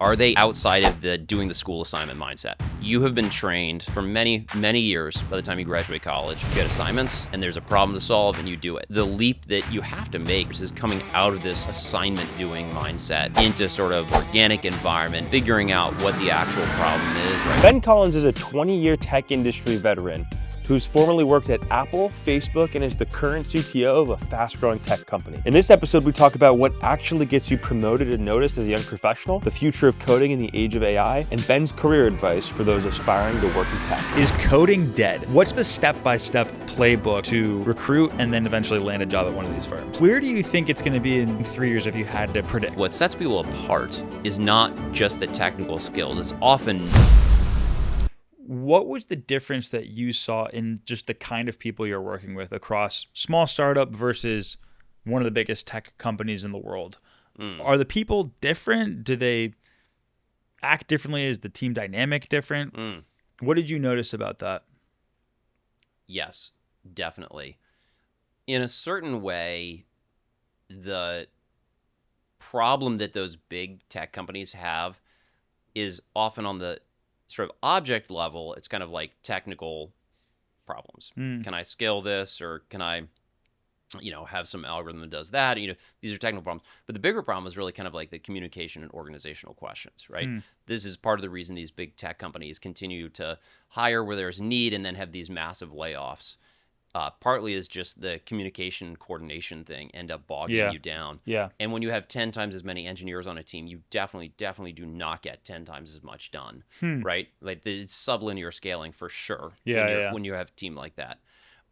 Are they outside of the doing the school assignment mindset? You have been trained for many, many years. By the time you graduate college, you get assignments and there's a problem to solve and you do it. The leap that you have to make is coming out of this assignment doing mindset into sort of organic environment, figuring out what the actual problem is. Right? Ben Collins is a 20-year tech industry veteran who's formerly worked at Apple, Facebook, and is the current CTO of a fast-growing tech company. In this episode, we talk about what actually gets you promoted and noticed as a young professional, the future of coding in the age of AI, and Ben's career advice for those aspiring to work in tech. Is coding dead? What's the step-by-step playbook to recruit and then eventually land a job at one of these firms? Where do you think it's going to be in 3 years if you had to predict? What sets people apart is not just the technical skills. It's often... What was the difference that you saw in just the kind of people you're working with across small startup versus one of the biggest tech companies in the world? Are the people different? Do they act differently? Is the team dynamic different? What did you notice about that? Yes, definitely. In a certain way, the problem that those big tech companies have is often on the sort of object level. It's kind of like technical problems. Can I scale this, or can I, have some algorithm that does that? These are technical problems. But the bigger problem is really kind of like the communication and organizational questions, right? This is part of the reason these big tech companies continue to hire where there's need and then have these massive layoffs. Partly is just the communication coordination thing end up bogging you down. Yeah. And when you have 10 times as many engineers on a team, you definitely do not get 10 times as much done, right? Like it's sublinear scaling for sure. When you have a team like that.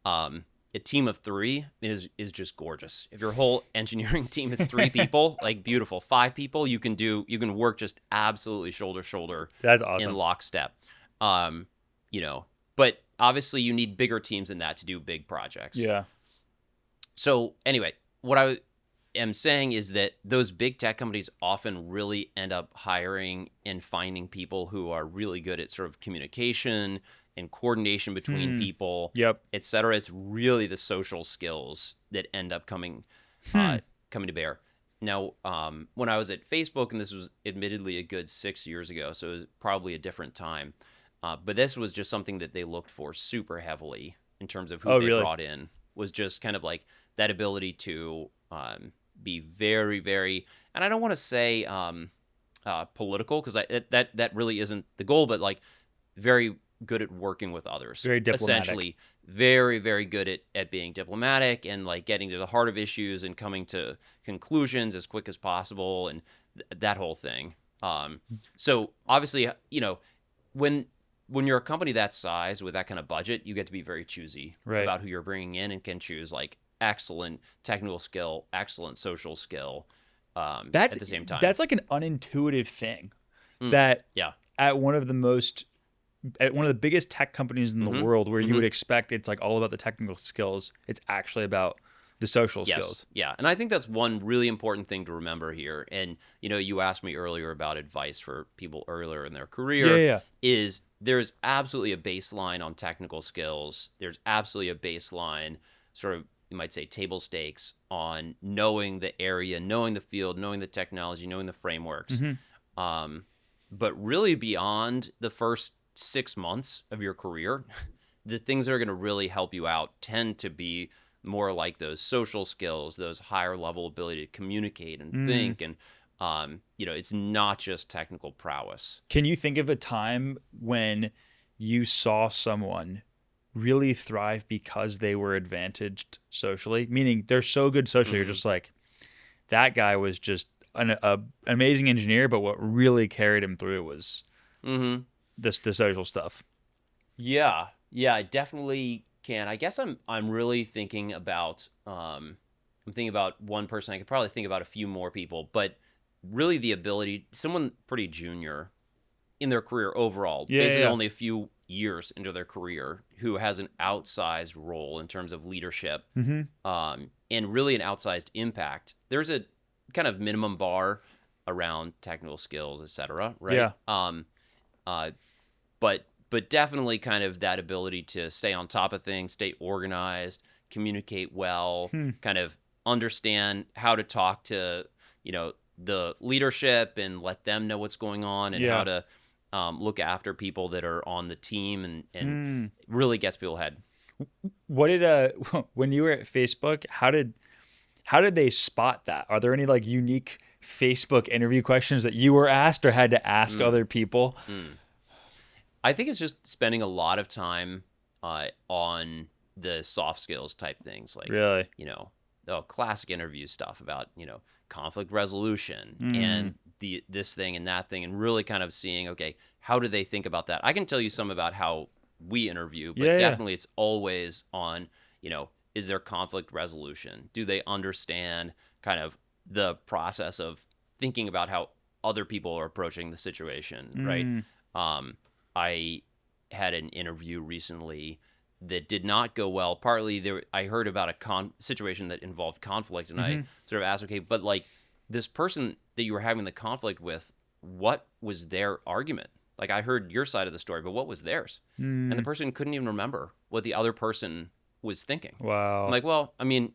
A team of 3 is just gorgeous. If your whole engineering team is 3 people, like beautiful. 5 people, you can work just absolutely shoulder to shoulder. That's awesome. In lockstep. But obviously you need bigger teams than that to do big projects. Yeah. So anyway, what I am saying is that those big tech companies often really end up hiring and finding people who are really good at sort of communication and coordination between people, et cetera. It's really the social skills that end up coming to bear. Now, when I was at Facebook, and this was admittedly a good 6 years ago, so it was probably a different time, but this was just something that they looked for super heavily in terms of who they brought in, was just kind of like that ability to be very, very, and I don't want to say political, because that really isn't the goal, but like very good at working with others. Very diplomatic. Essentially, very, very good at being diplomatic and like getting to the heart of issues and coming to conclusions as quick as possible and that whole thing. So obviously, when you're a company that size with that kind of budget, you get to be very choosy about who you're bringing in and can choose like excellent technical skill, excellent social skill at the same time. That's like an unintuitive thing that at one of the biggest tech companies in the world, where you would expect it's like all about the technical skills, it's actually about the social skills. Yeah. And I think that's one really important thing to remember here. And, you asked me earlier about advice for people earlier in their career. Is there's absolutely a baseline on technical skills. There's absolutely a baseline sort of, you might say, table stakes on knowing the area, knowing the field, knowing the technology, knowing the frameworks. But really beyond the first 6 months of your career, the things that are going to really help you out tend to be more like those social skills, those higher level ability to communicate and think. And, it's not just technical prowess. Can you think of a time when you saw someone really thrive because they were advantaged socially? Meaning they're so good socially, you're just like, that guy was just an amazing engineer, but what really carried him through was the social stuff. Yeah, I definitely can. I guess I'm really thinking about one person. I could probably think about a few more people, but really the ability, someone pretty junior in their career overall, basically only a few years into their career, who has an outsized role in terms of leadership, and really an outsized impact. There's a kind of minimum bar around technical skills, et cetera, right? But definitely kind of that ability to stay on top of things, stay organized, communicate well, kind of understand how to talk to, the leadership and let them know what's going on and how Yeah. to look after people that are on the team and Mm. really gets people ahead. What did when you were at Facebook, how did they spot that? Are there any like unique Facebook interview questions that you were asked or had to ask Mm, other people? mm. I think it's just spending a lot of time on the soft skills type things, like, Really? you know, the classic interview stuff about, you know, conflict resolution Mm. and this thing and that thing, and really kind of seeing, okay, how do they think about that? I can tell you some about how we interview, but Yeah, yeah. definitely it's always on, you know, is there conflict resolution? Do they understand kind of the process of thinking about how other people are approaching the situation, right? Mm. Um, I had an interview recently that did not go well. Partly there, I heard about a situation that involved conflict, and I Hmm. sort of asked, okay, but like this person that you were having the conflict with, what was their argument? Like I heard your side of the story, but what was theirs? And the Mm. person couldn't even remember what the other person was thinking. I'm Wow. like, well, I mean,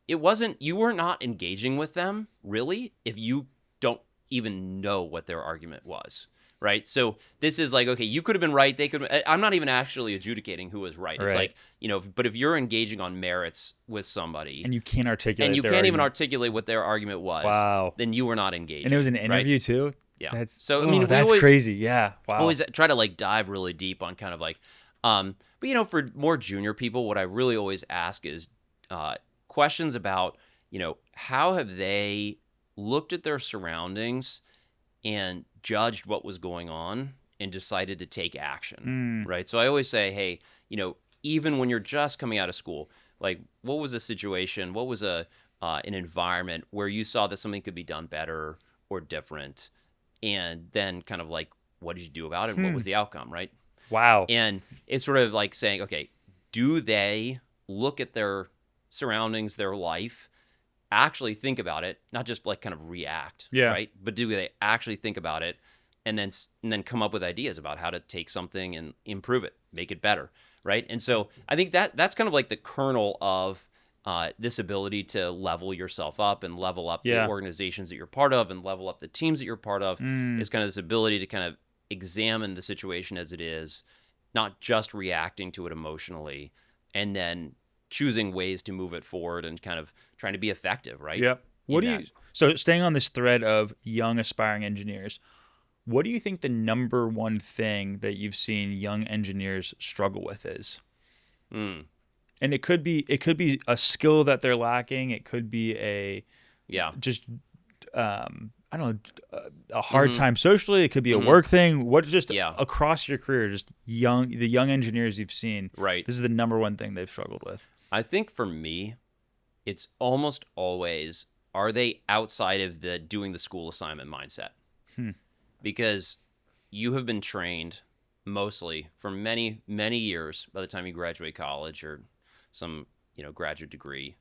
it wasn't, you were not engaging with them really if you don't even know what their argument was, right? So this is like, okay, you could have been right. They could, I'm not even actually adjudicating who was right. It's Right. like, you know, but if you're engaging on merits with somebody And you can't and articulate you their can't even argument. articulate what their argument was, Wow. then you were not And it was engaging, an right? interview too. Yeah. That's So, I oh, mean, we that's always, crazy. Yeah. Wow. always try to like dive really deep on kind of like but you know, for more junior people, what I really always ask is uh questions about, you know, how have they looked at their surroundings and judged what was going on and decided to take action, Mm. right? So I always say, hey, you know, even when you're just coming out of school, like what was a situation, what was a an environment where you saw that something could be done better or different, and then kind of like what did you do about it? What Hmm. was the outcome, right? Wow. And it's sort of like saying, okay, do they look at their surroundings, their life, actually think about it, not just like kind of react, Yeah. right? But do they actually think about it and then come up with ideas about how to take something and improve it, make it better, right? And so I think that that's kind of like the kernel of this ability to level yourself up and level up the Yeah. organizations that you're part of and level up the teams that you're part of Mm. is kind of this ability to kind of examine the situation as it is, not just reacting to it emotionally, and then choosing ways to move it forward and kind of trying to be effective, right? Yep. What In do you that. so staying on this thread of young aspiring engineers, what do you think the number one thing that you've seen young engineers struggle with is? Mm, And it could be a skill that they're lacking. It could be a yeah. just I don't know a hard Mm-hmm. time socially. It could be a Mm-hmm. work thing. What just Yeah. across your career, just the young engineers you've seen. Right. This is the number one thing they've struggled with. I think for me, it's almost always, are they outside of the doing the school assignment mindset? Hmm. Because you have been trained mostly for many, many years by the time you graduate college or some, you know, graduate degree.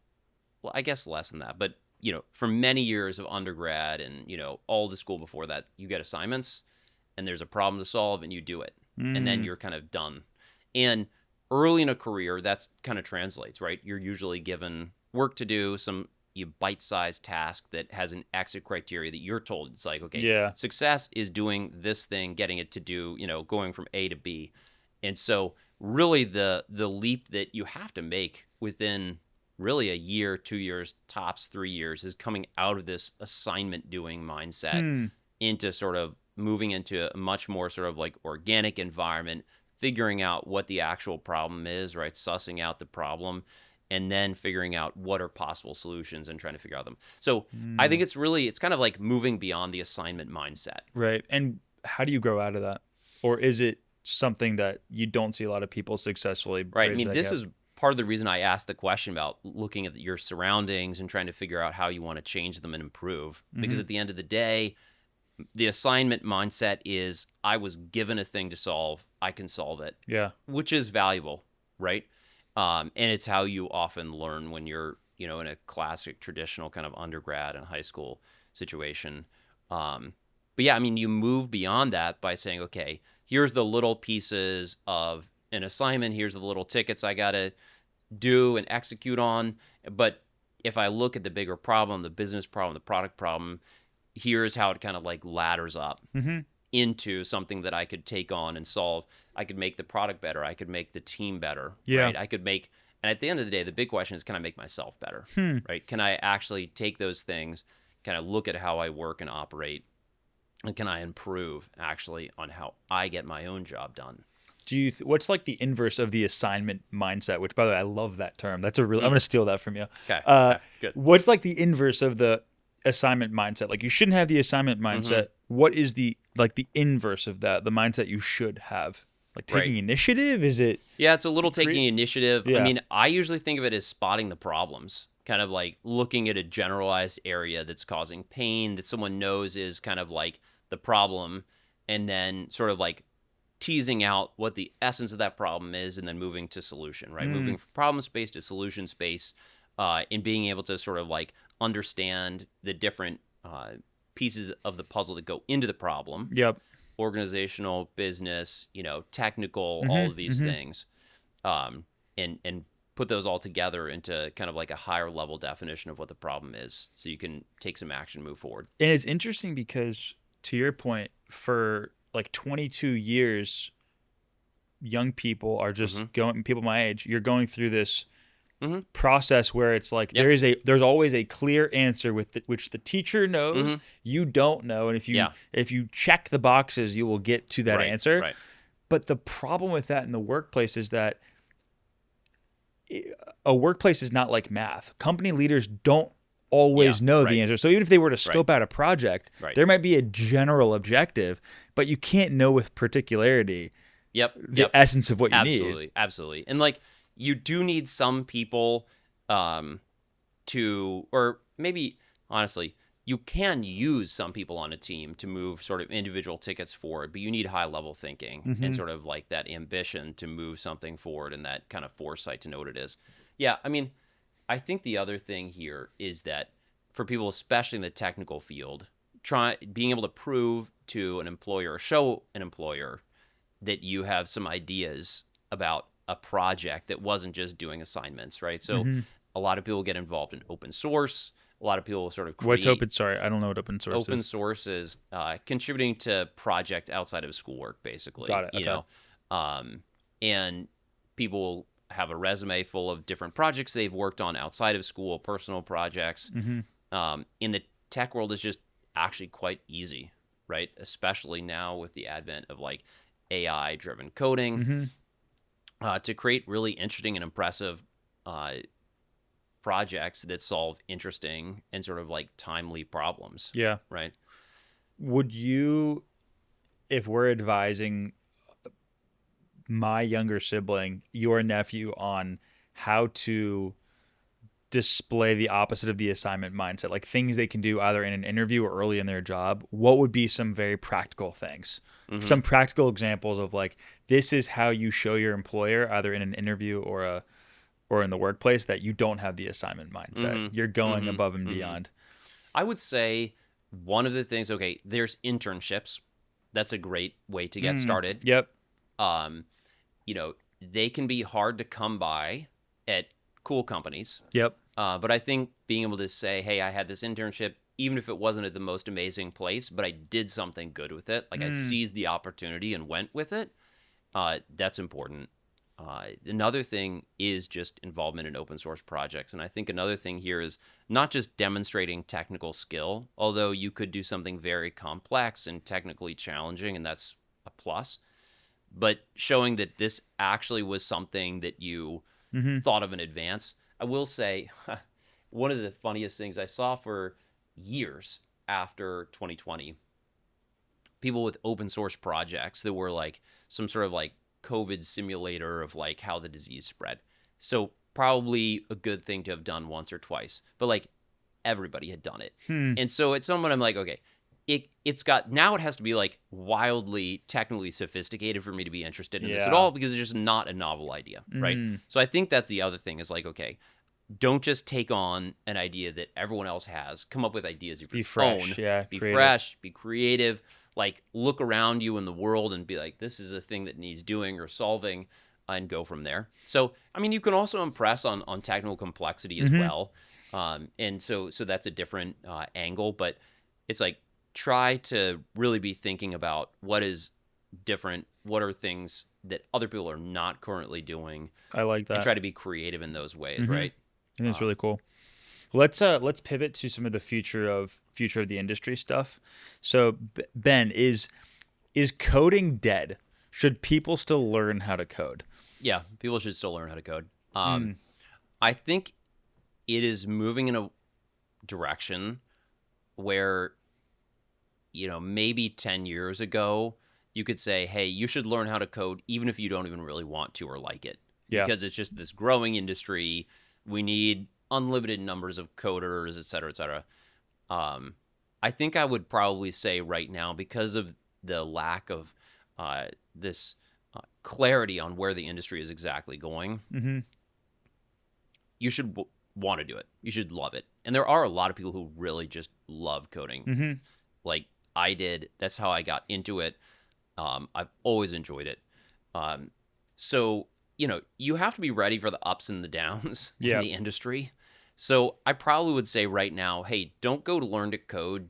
Well, I guess less than that, but you know, for many years of undergrad and, you know, all the school before that, you get assignments and there's a problem to solve and you do it. And then Mm. you're kind of done. And early in a career, that's kind of translates, right? You're usually given work to do, some you bite-sized task that has an exit criteria that you're told. It's like, okay, Yeah. success is doing this thing, getting it to do, you know, going from A to B. And so really the leap that you have to make within really a year, 2 years, tops 3 years is coming out of this assignment doing mindset Hmm. into sort of moving into a much more sort of like organic environment, figuring out what the actual problem is, right? Sussing out the problem and then figuring out what are possible solutions and trying to figure out them. So I think Hmm. it's kind of like moving beyond the assignment mindset. Right. And how do you grow out of that? Or is it something that you don't see a lot of people successfully Right. I bridge mean, that this gap? is part of the reason I asked the question about looking at your surroundings and trying to figure out how you want to change them and improve. Because Hmm. at the end of the day, the assignment mindset is I was given a thing to solve, I can solve it, Yeah. which is valuable, right? And it's how you often learn when you're, you know, in a classic traditional kind of undergrad and high school situation. But yeah, I mean, you move beyond that by saying, okay, here's the little pieces of an assignment. Here's the little tickets I got to do and execute on. But if I look at the bigger problem, the business problem, the product problem, here's how it kind of like ladders up Mm-hmm. into something that I could take on and solve. I could make the product better. I could make the team better, Yeah. right? I could make, and at the end of the day, the big question is, can I make myself better, Hmm. right? Can I actually take those things, kind of look at how I work and operate, and can I improve actually on how I get my own job done? What's like the inverse of the assignment mindset? Which, by the way, I love that term. That's a real. I'm going to steal that from you. Okay. Good. What's like the inverse of the assignment mindset? Like you shouldn't have the assignment mindset. What is the inverse of that? The mindset you should have. Like taking Right. initiative? Is it? Yeah, it's a little taking initiative. I Yeah. mean, I usually think of it as spotting the problems, kind of like looking at a generalized area that's causing pain that someone knows is kind of like the problem, and then sort of like teasing out what the essence of that problem is, and then moving to solution, right? Moving from problem space to solution space, and being able to sort of like understand the different pieces of the puzzle that go into the problem. Yep. Organizational, business, technical, all of these things, and put those all together into kind of like a higher level definition of what the problem is, so you can take some action, move forward. And it's interesting because, to your point, for like 22 years, young people are just going. People my age, you're going through this process where it's like there's always a clear answer which the teacher knows, you don't know, and if you check the boxes, you will get to that answer. Right. But the problem with that in the workplace is that a workplace is not like math. Company leaders don't always know the answer. So even if they were to scope out a project, there might be a general objective, but you can't know with particularity the essence of what you need. Absolutely. And like, you do need some people to, or maybe honestly, you can use some people on a team to move sort of individual tickets forward, but you need high level thinking and sort of like that ambition to move something forward and that kind of foresight to know what it is. Yeah, I mean, I think the other thing here is that for people, especially in the technical field, being able to prove to an employer, show an employer that you have some ideas about a project that wasn't just doing assignments, right? So a lot of people get involved in open source. A lot of people sort of create... What's open? Sorry, I don't know what open source is. Open source is contributing to projects outside of schoolwork, basically. Got it. Okay. And people have a resume full of different projects they've worked on outside of school, personal projects. In the tech world, it's just actually quite easy, right? Especially now with the advent of like AI-driven coding, to create really interesting and impressive projects that solve interesting and sort of like timely problems. Yeah. Right. Would you, if we're advising my younger sibling, your nephew, on how to display the opposite of the assignment mindset, like things they can do either in an interview or early in their job, what would be some very practical things? Some practical examples of like, this is how you show your employer either in an interview or in the workplace that you don't have the assignment mindset. You're going above and beyond. I would say one of the things, there's internships. That's a great way to get started. Yep. They can be hard to come by at cool companies. Yep. But I think being able to say, hey, I had this internship, even if it wasn't at the most amazing place, but I did something good with it. Like I seized the opportunity and went with it. That's important. Another thing is just involvement in open source projects. And I think another thing here is not just demonstrating technical skill, although you could do something very complex and technically challenging, and that's a plus, but showing that this actually was something that you thought of in advance. I will say one of the funniest things I saw for years after 2020, people with open source projects that were like some sort of like COVID simulator of like how the disease spread. So probably a good thing to have done once or twice, but like everybody had done it. And so at some point I'm like, okay, it's got, now it has to be like wildly technically sophisticated for me to be interested in this at all, because it's just not a novel idea, right? So I think that's the other thing is like, okay, don't just take on an idea that everyone else has. Come up with ideas of your Be fresh, own. Be fresh, be creative. Like look around you in the world and be like, this is a thing that needs doing or solving, and go from there. So, I mean, you can also impress on technical complexity as well. And so that's a different angle, but it's like try to really be thinking about what is different, what are things that other people are not currently doing, I like and that. try to be creative in those ways, Mm-hmm. right? I think it's really cool. Let's pivot to some of the future of the industry stuff. So Ben, is coding dead? Should people still learn how to code? Yeah, people should still learn how to code. Mm. I think it is moving in a direction where, maybe 10 years ago, you could say, hey, you should learn how to code even if you don't even really want to or like it, Yeah. because it's just this growing industry. We need unlimited numbers of coders, et cetera, et cetera. I think I would probably say right now, because of the lack of this clarity on where the industry is exactly going, Mm-hmm. you should want to do it. You should love it. And there are a lot of people who really just love coding. Mm-hmm. Like I did. That's how I got into it. I've always enjoyed it. So, you have to be ready for the ups and the downs in Yeah. the industry. So I probably would say right now, hey, don't go to learn to code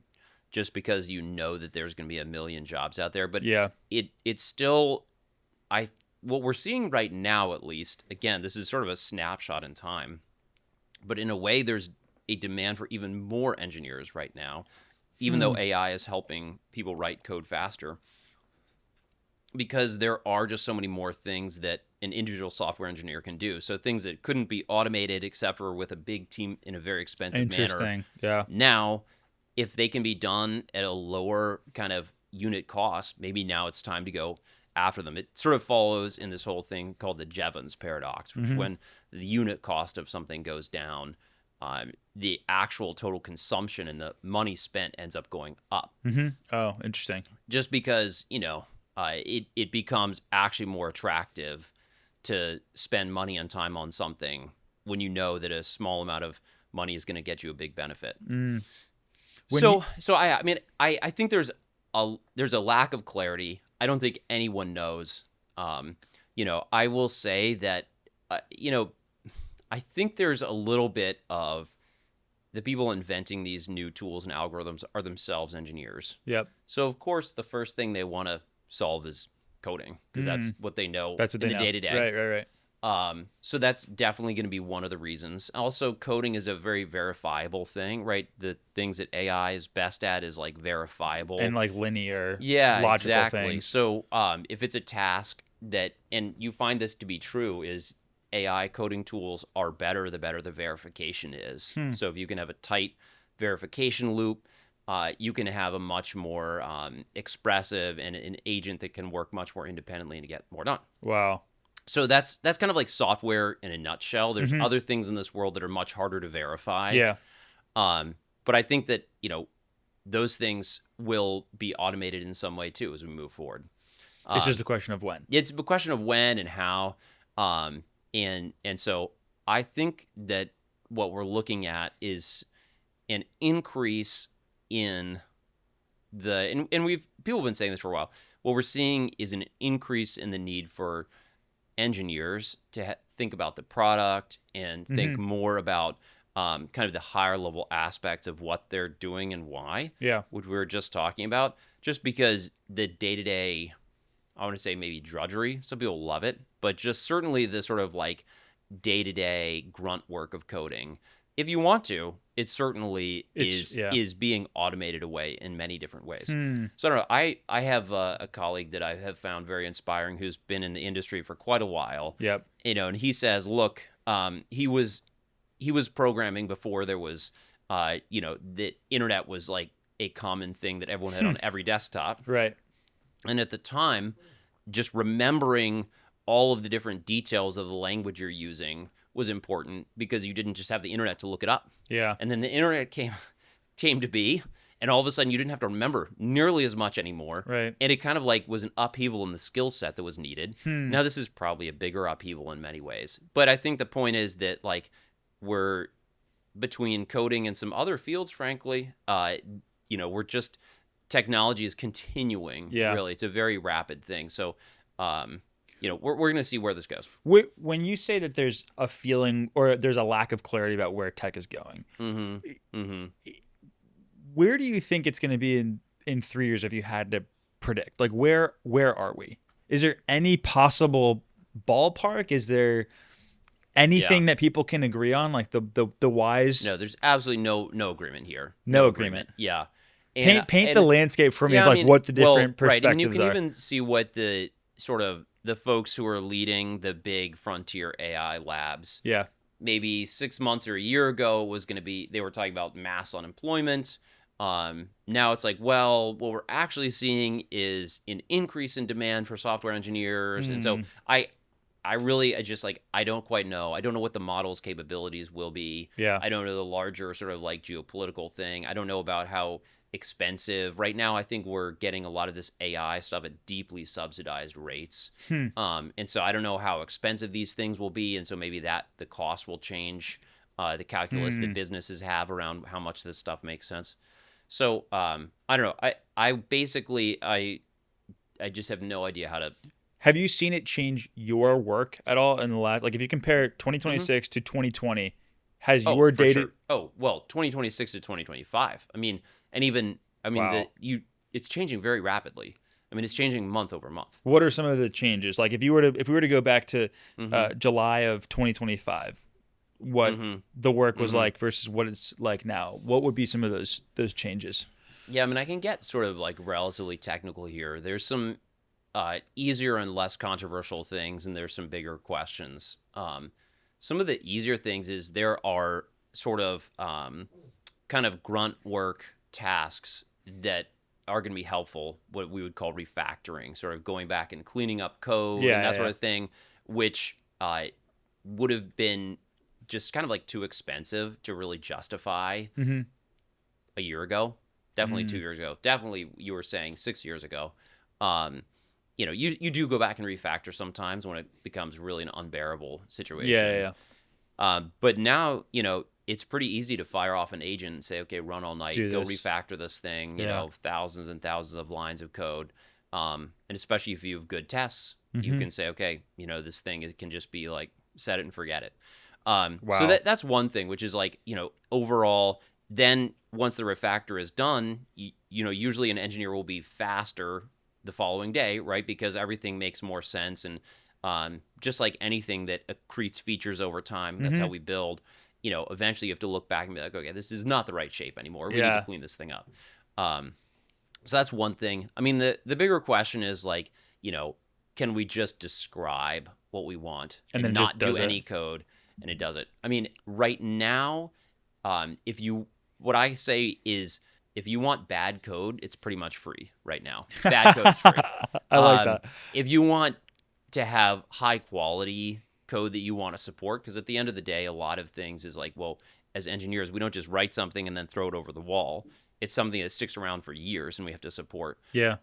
just because you know that there's going to be a million jobs out there. But Yeah. it's still, what we're seeing right now, at least, again, this is sort of a snapshot in time, but in a way, there's a demand for even more engineers right now, even though AI is helping people write code faster, because there are just so many more things that an individual software engineer can do. So things that couldn't be automated except for with a big team in a very expensive manner. Interesting. Yeah. Now, if they can be done at a lower kind of unit cost, maybe now it's time to go after them. It sort of follows in this whole thing called the Jevons paradox, which when the unit cost of something goes down, the actual total consumption and the money spent ends up going up. Mm-hmm. Oh, interesting. Just because, it becomes actually more attractive to spend money and time on something when you know that a small amount of money is going to get you a big benefit. I think there's a lack of clarity. I don't think anyone knows. I will say that, I think there's a little bit of the people inventing these new tools and algorithms are themselves engineers. Yep. So of course, the first thing they want to solve is coding, because that's what they know That's what in they the know. day to day. Right. So that's definitely going to be one of the reasons. Also, coding is a very verifiable thing, right? The things that AI is best at is like verifiable And like linear, yeah, logical exactly. things. So if it's a task that, and you find this to be true, is AI coding tools are better the better the verification is. So if you can have a tight verification loop, you can have a much more expressive and an agent that can work much more independently and get more done. Wow. So that's kind of like software in a nutshell. There's other things in this world that are much harder to verify. Yeah. But I think that, those things will be automated in some way too as we move forward. It's just a question of when. It's a question of when and how. And so I think that what we're looking at is an increase in and people have been saying this for a while. What we're seeing is an increase in the need for engineers to think about the product and think more about kind of the higher level aspects of what they're doing and why. Yeah. Which we were just talking about. Just because the day-to-day, I want to say maybe drudgery, some people love it, but just certainly the sort of like day-to-day grunt work of coding, if you want to, it certainly is being automated away in many different ways. So I don't know. I have a colleague that I have found very inspiring who's been in the industry for quite a while. Yep. And he says, look, he was programming before there was, the internet was like a common thing that everyone had on every desktop. Right. And at the time, just remembering all of the different details of the language you're using was important, because you didn't just have the internet to look it up. Yeah. And then the internet came to be, and all of a sudden you didn't have to remember nearly as much anymore. Right. And it kind of like was an upheaval in the skill set that was needed. Now this is probably a bigger upheaval in many ways. But I think the point is that like we're between coding and some other fields, frankly, we're just, technology is continuing. Yeah. Really. It's a very rapid thing. So, we're going to see where this goes. When you say that there's a feeling or there's a lack of clarity about where tech is going, Where do you think it's going to be in 3 years if you had to predict? Like where are we? Is there any possible ballpark? Is there Yeah. anything that people can agree on? Like the No, wise there's absolutely no agreement here. no No agreement. agreement. Yeah. Paint the And landscape for me yeah, of I like mean, what the well, different right. I mean, you perspectives can are. even see what the sort of the folks who are leading the big frontier AI labs, Yeah. maybe 6 months or a year ago was going to be, they were talking about mass unemployment. Now it's like, well, what we're actually seeing is an increase in demand for software engineers. And so Mm, I just like, I don't quite know. I don't know what the model's capabilities will be. yeah. I don't know the larger sort of like geopolitical thing. I don't know about how expensive. Right now, I think we're getting a lot of this AI stuff at deeply subsidized rates. Hmm. And so I don't know how expensive these things will be. And so maybe that the cost will change the calculus that Hmm. businesses have around how much this stuff makes sense. So I don't know. I basically, I just have no idea how to. Have you seen it change your work at all in the last, like if you compare Mhm. 2026 to 2020, has Oh, your for data, sure. Oh, well, 2026 to 2025. I mean, and even I mean wow. it's changing very rapidly. I mean, it's changing month over month. What are some of the changes? Like if we were to go back to Mhm. July of 2025, what Mhm. the work was Mhm. like versus what it's like now, what would be some of those changes? Yeah, I mean, I can get sort of like relatively technical here. There's some easier and less controversial things, and there's some bigger questions. Some of the easier things is there are sort of kind of grunt work tasks that are going to be helpful, what we would call refactoring, sort of going back and cleaning up code and Yeah, that yeah, sort of thing, which would have been just kind of like too expensive to really justify yeah. Mm-hmm. a year ago, definitely Mm. 2 years ago, definitely you were saying 6 years ago. Um, you do go back and refactor sometimes when it becomes really an unbearable Yeah, yeah, situation. yeah. But now, it's pretty easy to fire off an agent and say, okay, run all night, Do go this. refactor this thing, Yeah. thousands and thousands of lines of code. And especially if you have good tests, you Mm-hmm. can say, okay, this thing it can just be like set it and forget it. So Wow. that's one thing, which is like, overall, then once the refactor is done, usually an engineer will be faster the following day, right? Because everything makes more sense. And just like anything that accretes features over time, that's how Mm-hmm. we build. Eventually you have to look back and be like, okay, this is not the right shape anymore. We need to Yeah. clean this thing up. Um, so that's one thing. I mean, the bigger question is like, can we just describe what we want And and then just not do does it. any code and it does it? I mean, right now, if you, what I say is, if you want bad code, it's pretty much free right now. Bad code is free. I like Um, that. if you want to have high quality code that you want to support, because at the end of the day, a lot of things is like, well, as engineers, we don't just write something and then throw it over the wall. It's something that sticks around for years and we have to support. Yeah.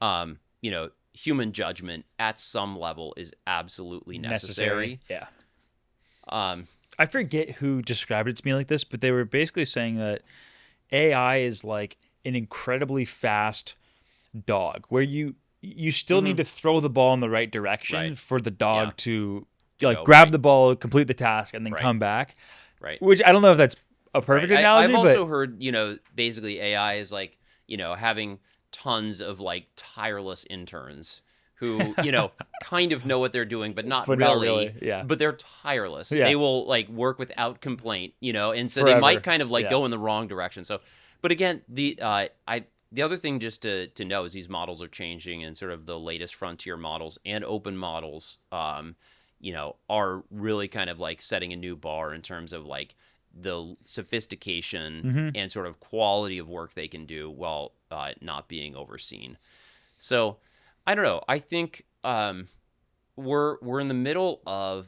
Human judgment at some level is absolutely Necessary. necessary. Yeah. Um, I forget who described it to me like this, but they were basically saying that AI is like an incredibly fast dog where you still need mhm, to throw the ball in the right direction right. for the Yeah. dog to To like go. grab Right. the ball, complete the task, and then Right. come back. Right. Which I don't know if that's a Right. perfect I've analogy, also but heard, basically AI is like, having tons of like tireless interns who, kind of know what they're doing, but not but not really, really. Yeah. but they're tireless. Yeah. They will like work without complaint, and so they might Forever. kind of like Yeah. go in the wrong direction. So, but again, the other thing just to know is these models are changing and sort of the latest frontier models and open models, are really kind of like setting a new bar in terms of like the sophistication Mm-hmm. and sort of quality of work they can do while not being overseen. So I don't know. I think we're in the middle of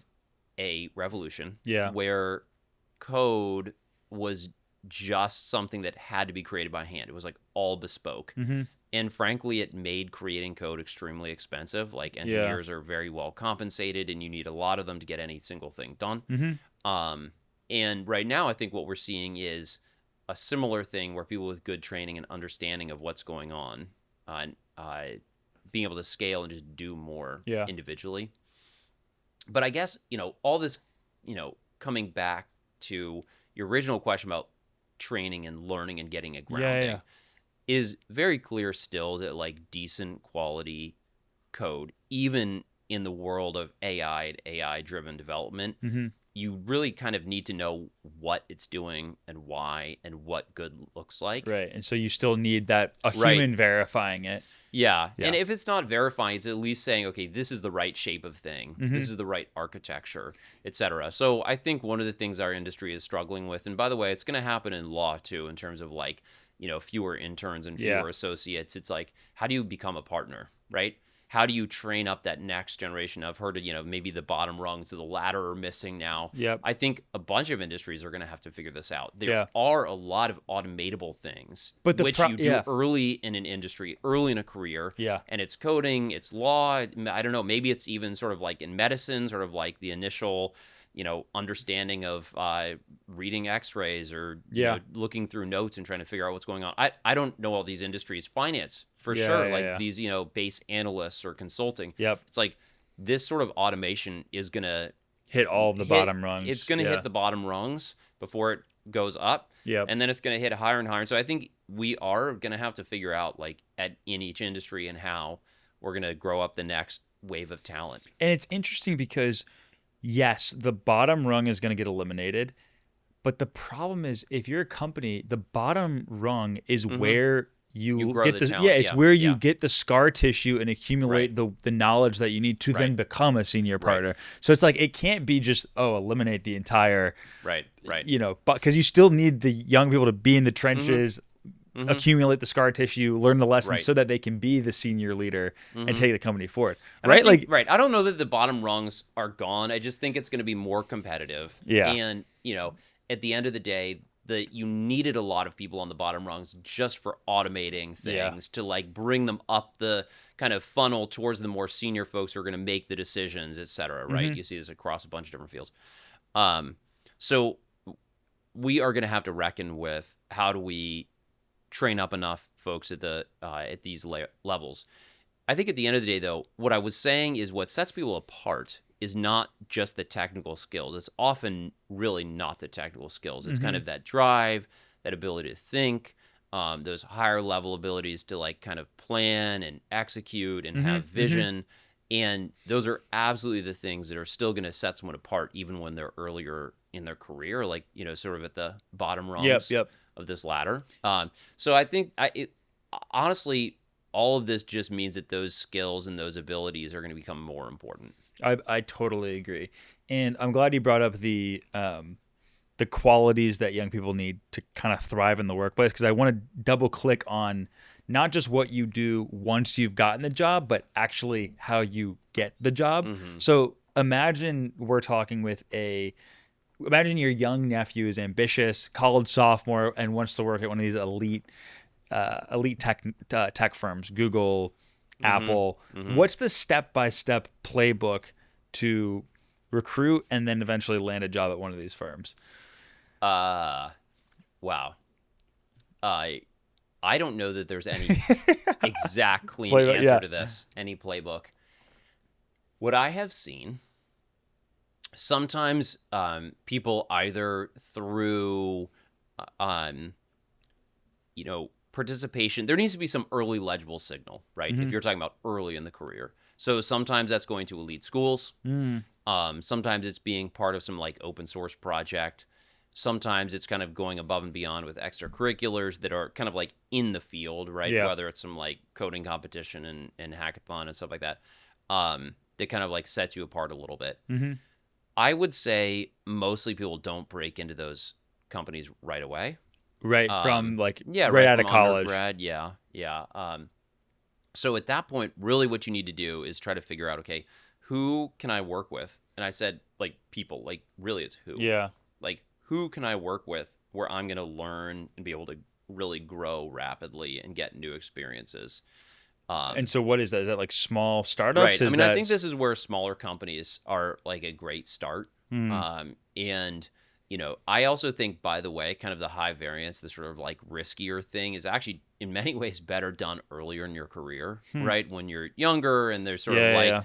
a revolution Yeah. where code was just something that had to be created by hand. It was like all bespoke. Mm-hmm. And frankly, it made creating code extremely expensive. Like Yeah. engineers are very well compensated, and you need a lot of them to get any single thing done. Mm-hmm. Um, and right now, I think what we're seeing is a similar thing where people with good training and understanding of what's going on, being able to scale and just do more Yeah. individually. But I guess, all this, coming back to your original question about training and learning and getting a Yeah. grounding. Yeah. is very clear still that like decent quality code, even in the world of AI and AI driven development, Mm-hmm. you really kind of need to know what it's doing and why and what good looks like. Right. And so you still need that a Right. human verifying it. Yeah. Yeah. And if it's not verifying, it's at least saying, okay, this is the right shape of thing. Mm-hmm. This is the right architecture, etc. So I think one of the things our industry is struggling with, and by the way, it's going to happen in law too, in terms of like, fewer interns and Yeah. fewer associates. It's like, how do you become a partner, right? How do you train up that next generation? I've heard of, maybe the bottom rungs of the ladder are missing now. Yep. I think a bunch of industries are going to have to figure this out. There Yeah. are a lot of automatable things, But the which you do yeah. early in an industry, early in a career. Yeah. And it's coding, it's law. I don't know. Maybe it's even sort of like in medicine, sort of like the initial, understanding of reading X-rays or Yeah. looking through notes and trying to figure out what's going on. I don't know all these industries. Finance for Yeah, sure. yeah, Like yeah. these base analysts or consulting. Yep. It's like this sort of automation is gonna Hit all of the bottom rungs. It's gonna Yeah. hit the bottom rungs before it goes up. Yep. And then it's going to hit higher and higher. And so I think we are going to have to figure out, like, in each industry and how we're going to grow up the next wave of talent. And it's interesting because, yes, the bottom rung is going to get eliminated. But the problem is, if you're a company, the bottom rung is where you grow get the the talent. it's Yeah, where you yeah. get the scar tissue and accumulate the knowledge that you need to then Right. become a senior partner. So it's like it can't be just eliminate the entire Right. but because you still need the young people to be in the trenches, accumulate the scar tissue, learn the lessons Right. so that they can be the senior leader and take the company forward. And I Right? think- Like right. I don't know that the bottom rungs are gone. I just think it's going to be more competitive. Yeah. And, at the end of the day, you needed a lot of people on the bottom rungs just for automating things to like bring them up the kind of funnel towards the more senior folks who are going to make the decisions, et cetera. Right. You see this across a bunch of different fields. So we are going to have to reckon with how do we train up enough folks at these levels. I think at the end of the day, though, what I was saying is what sets people apart is not just the technical skills. It's often really not the technical skills. It's kind of that drive, that ability to think, those higher level abilities to like kind of plan and execute and have vision. And those are absolutely the things that are still going to set someone apart, even when they're earlier in their career, like, sort of at the bottom rungs of this ladder. So I think honestly, all of this just means that those skills and those abilities are going to become more important. I totally agree, and I'm glad you brought up the qualities that young people need to kind of thrive in the workplace, because I want to double click on not just what you do once you've gotten the job, but actually how you get the job. So imagine imagine your young nephew is ambitious, college sophomore, and wants to work at one of these elite tech firms, Google, Apple. What's the step-by-step playbook to recruit and then eventually land a job at one of these firms? Wow. I don't know that there's any exact clean Playbook, answer yeah. to this, any playbook. What I have seen, sometimes people either through, participation, there needs to be some early legible signal, right? If you're talking about early in the career. So sometimes that's going to elite schools. Sometimes it's being part of some like open source project. Sometimes it's kind of going above and beyond with extracurriculars that are kind of like in the field, right? Yeah. Whether it's some like coding competition and hackathon and stuff like that, that kind of like sets you apart a little bit. I would say mostly people don't break into those companies right away. Right from right right out of from college. undergrad, yeah. So at that point, really what you need to do is try to figure out, okay, who can I work with? And I said, like, people, like, really it's who. Yeah. Like, who can I work with where I'm going to learn and be able to really grow rapidly and get new experiences? And so what is that? Is that like small startups? Right. I mean, I think this is where smaller companies are like a great start. And, I also think, by the way, kind of the high variance, the sort of like riskier thing is actually in many ways better done earlier in your career, right? When you're younger and there's sort of like,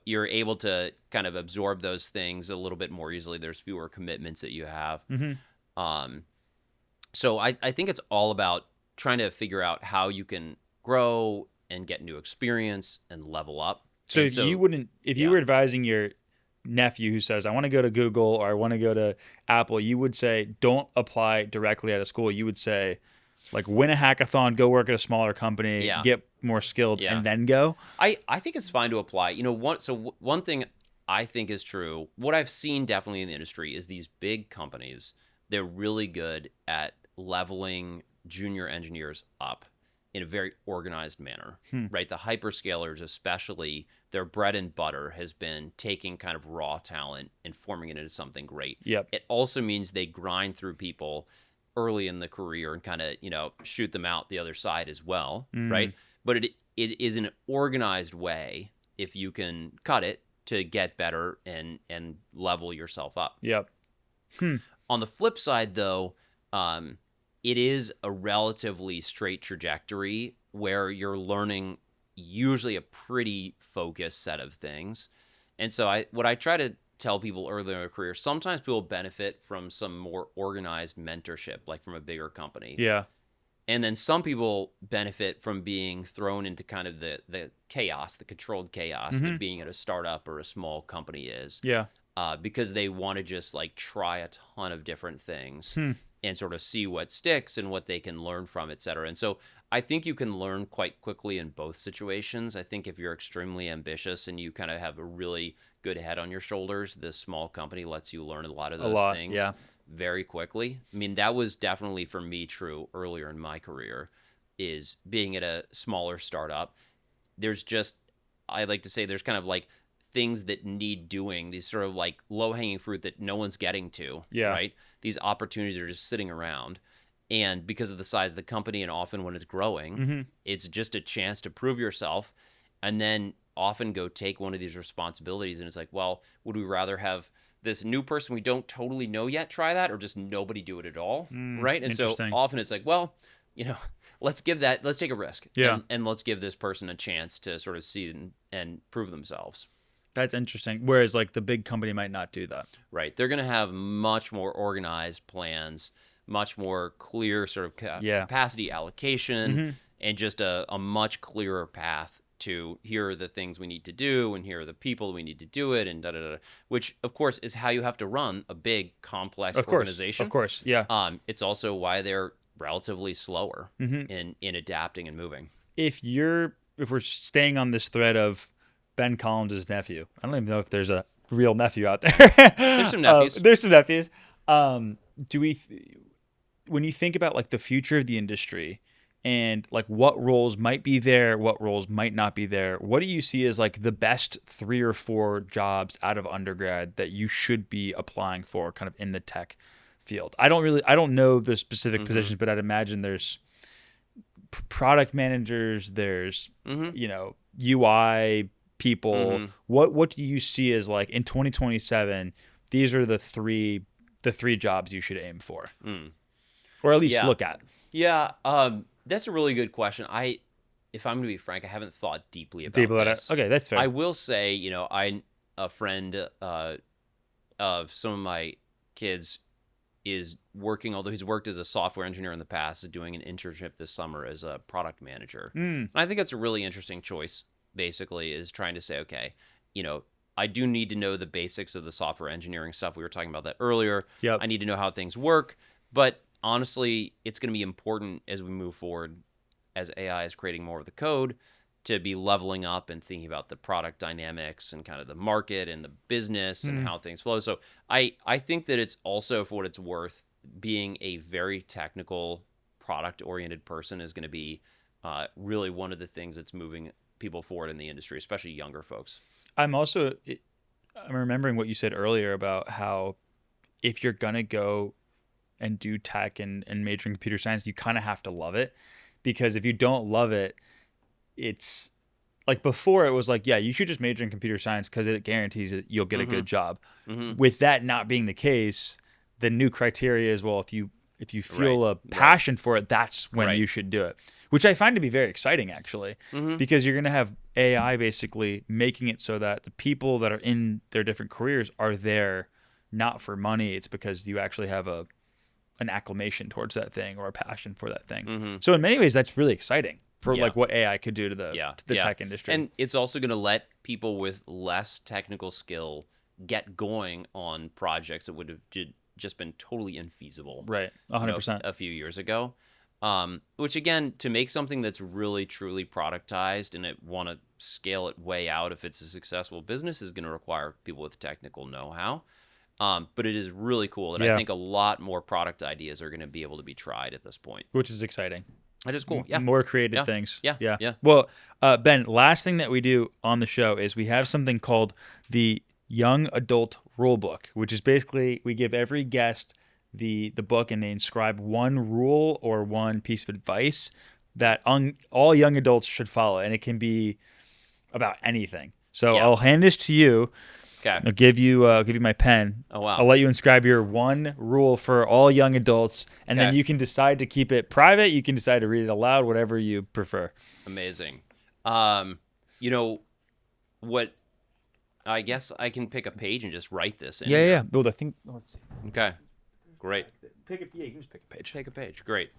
you're able to kind of absorb those things a little bit more easily. There's fewer commitments that you have. So I think it's all about trying to figure out how you can grow and get new experience and level up. So And if you wouldn't, if you yeah. were advising your nephew who says, I want to go to Google or I want to go to Apple, you would say, don't apply directly out of school. You would say, like, win a hackathon, go work at a smaller company, Yeah. get more skilled, Yeah. and then go. I think it's fine to apply. One thing I think is true, what I've seen definitely in the industry is these big companies, they're really good at leveling junior engineers up in a very organized manner, right? The hyperscalers, especially, their bread and butter has been taking kind of raw talent and forming it into something great. Yep. It also means they grind through people early in the career and kind of, shoot them out the other side as well, right? But it is an organized way, if you can cut it, to get better and level yourself up. Yep. On the flip side, though, it is a relatively straight trajectory where you're learning usually a pretty focused set of things. And so what I try to tell people early in their career, sometimes people benefit from some more organized mentorship, like from a bigger company. Yeah. And then some people benefit from being thrown into kind of the chaos, the controlled chaos that being at a startup or a small company is. Yeah. Because they want to just like try a ton of different things and sort of see what sticks and what they can learn from, et cetera. And so I think you can learn quite quickly in both situations. I think if you're extremely ambitious and you kind of have a really good head on your shoulders, this small company lets you learn a lot of those things very quickly. I mean, that was definitely for me true earlier in my career, is being at a smaller startup. There's just, I like to say there's kind of like things that need doing, these sort of like low-hanging fruit that no one's getting to, right? These opportunities are just sitting around. And because of the size of the company and often when it's growing, it's just a chance to prove yourself and then often go take one of these responsibilities. And it's like, well, would we rather have this new person we don't totally know yet try that or just nobody do it at all, right? And so often it's like, well, let's take a risk and let's give this person a chance to sort of see and prove themselves. That's interesting. Whereas like the big company might not do that. Right. They're going to have much more organized plans, much more clear sort of capacity allocation, and just a much clearer path to here are the things we need to do and here are the people we need to do it and da-da-da, which of course is how you have to run a big complex organization. Of course. Yeah. It's also why they're relatively slower in adapting and moving. If we're staying on this thread of Ben Collins' nephew. I don't even know if there's a real nephew out there. There's some nephews. There's some nephews. When you think about like the future of the industry and like what roles might be there, what roles might not be there, what do you see as like the best 3 or 4 jobs out of undergrad that you should be applying for kind of in the tech field? I don't know the specific positions, but I'd imagine there's product managers, there's, UI people. What do you see as like in 2027 these are the three jobs you should aim for or at least look at? That's a really good question. If I'm gonna be frank, I haven't thought deeply about this. Okay, that's fair. I will say, a friend of some of my kids is working, although he's worked as a software engineer in the past, is doing an internship this summer as a product manager. And I think that's a really interesting choice. Basically is trying to say, okay, I do need to know the basics of the software engineering stuff. We were talking about that earlier. I need to know how things work. But honestly, it's going to be important as we move forward, as AI is creating more of the code, to be leveling up and thinking about the product dynamics and kind of the market and the business and how things flow. So I think that it's also, for what it's worth, being a very technical, product-oriented person is going to be really one of the things that's moving people forward in the industry, especially younger folks. I'm remembering what you said earlier about how if you're going to go and do tech and major in computer science, you kind of have to love it, because if you don't love it, it's like before it was like, yeah, you should just major in computer science because it guarantees that you'll get a good job. With that not being the case, the new criteria is, well, if you feel a passion for it, that's when you should do it, which I find to be very exciting, actually, because you're going to have AI basically making it so that the people that are in their different careers are there not for money. It's because you actually have a an acclamation towards that thing or a passion for that thing. Mm-hmm. So in many ways, that's really exciting for Yeah. like what AI could do to the tech industry. And it's also going to let people with less technical skill get going on projects that would have just been totally infeasible. Right. 100%. A few years ago. Which again, to make something that's really truly productized and it want to scale it way out if it's a successful business is going to require people with technical know-how. But it is really cool that I think a lot more product ideas are going to be able to be tried at this point. Which is exciting. That is cool. Yeah. More creative things. Yeah. Well, Ben, last thing that we do on the show is we have something called the Young Adult Rulebook, which is basically we give every guest the book and they inscribe one rule or one piece of advice that all young adults should follow. And it can be about anything. So I'll hand this to you. Okay. I'll give you my pen. Oh, wow. I'll let you inscribe your one rule for all young adults, and then you can decide to keep it private. You can decide to read it aloud, whatever you prefer. Amazing. What? I guess I can pick a page and just write this in. Yeah. Well, I think. Let's see. Okay. Great. You can just pick a page. Take a page. Great.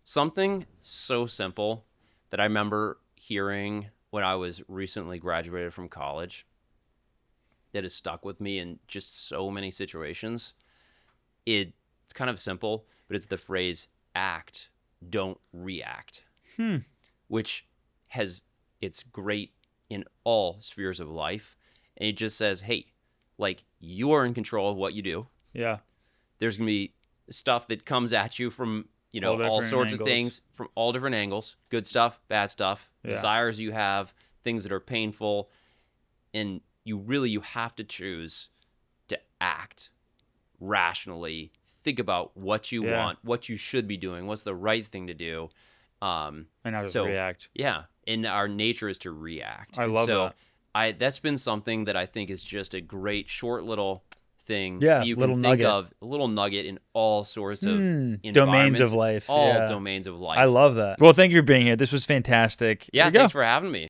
Something so simple that I remember hearing when I was recently graduated from college that has stuck with me in just so many situations. It's kind of simple, but it's the phrase act, don't react, which it's great in all spheres of life. And it just says, hey, like you are in control of what you do. Yeah. There's going to be stuff that comes at you from, all sorts of things from all different angles, good stuff, bad stuff, desires you have, things that are painful. And you have to choose to act rationally, think about what you want, what you should be doing, what's the right thing to do. And how to react. Yeah. And our nature is to react. I love that. That's been something that I think is just a great short little thing you can think nugget. of, a little nugget in all sorts of domains of life. All domains of life. I love that. Well, thank you for being here. This was fantastic. Yeah, thanks for having me.